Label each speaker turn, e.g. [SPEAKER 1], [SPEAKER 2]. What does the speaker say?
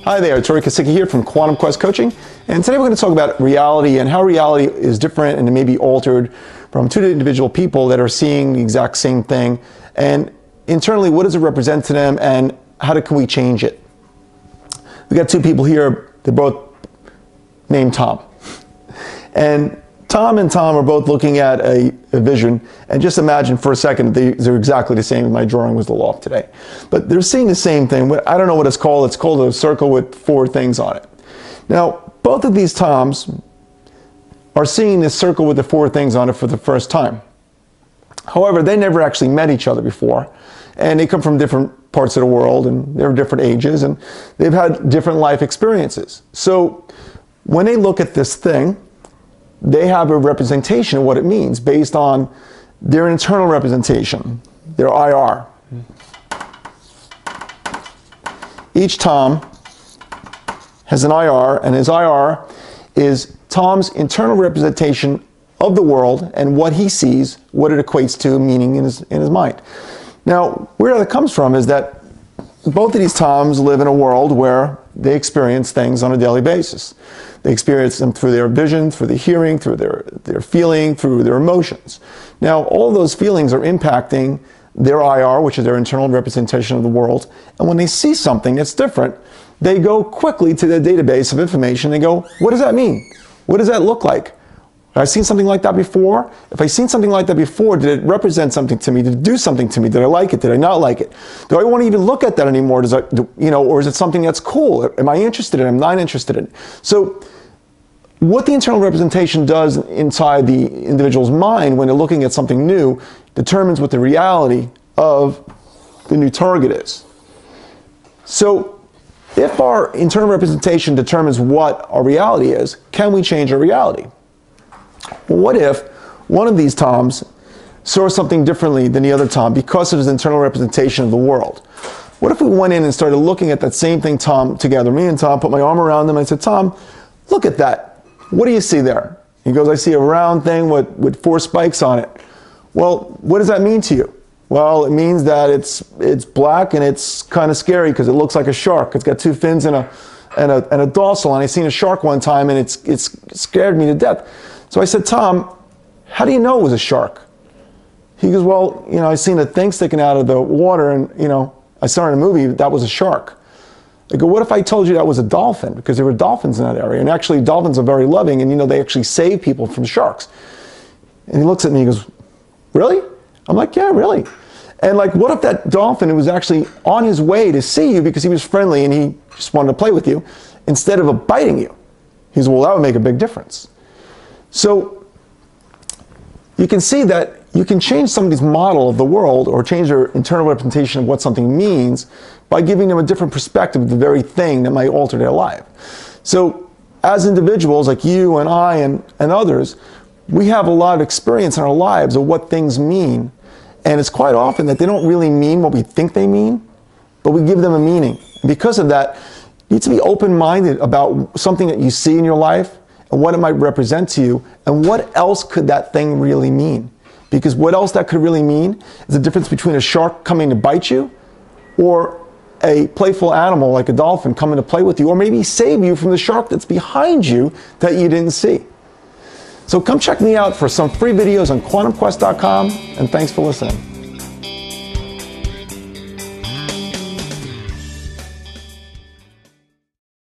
[SPEAKER 1] Hi there, Tori Kosicki here from Quantum Quest Coaching, and today we're going to talk about reality and how reality is different and may be altered from two individual people that are seeing the exact same thing, and internally what does it represent to them and how can we change it. We got two people here, they're both named Tom, and Tom are both looking at a vision, and just imagine for a second they're exactly the same as my drawing was the loft today. But they're seeing the same thing. I don't know what it's called. It's called a circle with 4 things on it. Now, both of these Toms are seeing this circle with the 4 things on it for the first time. However, they never actually met each other before, and they come from different parts of the world, and they're different ages, and they've had different life experiences. So when they look at this thing, they have a representation of what it means based on their internal representation, their IR. Each Tom has an IR, and his IR is Tom's internal representation of the world and what he sees, what it equates to, meaning in his mind. Now, where that comes from is that both of these Toms live in a world where they experience things on a daily basis. They experience them through their vision, through their hearing, through their feeling, through their emotions. Now, all those feelings are impacting their IR, which is their internal representation of the world. And when they see something that's different, they go quickly to their database of information and go, what does that mean? What does that look like? Have I seen something like that before? If I've seen something like that before, did it represent something to me? Did it do something to me? Did I like it? Did I not like it? Do I want to even look at that anymore? Or is it something that's cool? Am I interested in it? Am I not interested in it? So what the internal representation does inside the individual's mind when they're looking at something new determines what the reality of the new target is. So if our internal representation determines what our reality is, can we change our reality? Well, what if one of these Toms saw something differently than the other Tom because of his internal representation of the world? What if we went in and started looking at that same thing, Tom, together? Me and Tom put my arm around him and I said, Tom, look at that. What do you see there? He goes, I see a round thing with 4 spikes on it. Well, what does that mean to you? Well, it means that it's black and it's kind of scary because it looks like a shark. It's got 2 fins and a dorsal, and I seen a shark one time and it's scared me to death. So I said, Tom, how do you know it was a shark? He goes, well, I seen a thing sticking out of the water, and I saw in a movie that was a shark. I go, what if I told you that was a dolphin? Because there were dolphins in that area, and actually dolphins are very loving, and they actually save people from sharks. And he looks at me and he goes, really? I'm like, yeah, really. And what if that dolphin was actually on his way to see you because he was friendly and he just wanted to play with you instead of biting you? He goes, well, that would make a big difference. So you can see that you can change somebody's model of the world or change their internal representation of what something means by giving them a different perspective of the very thing that might alter their life. So as individuals like you and I and others, we have a lot of experience in our lives of what things mean. And it's quite often that they don't really mean what we think they mean, but we give them a meaning. And because of that, you need to be open-minded about something that you see in your life and what it might represent to you, and what else could that thing really mean? Because what else that could really mean is the difference between a shark coming to bite you or a playful animal like a dolphin coming to play with you, or maybe save you from the shark that's behind you that you didn't see. So come check me out for some free videos on quantumquest.com, and thanks for listening.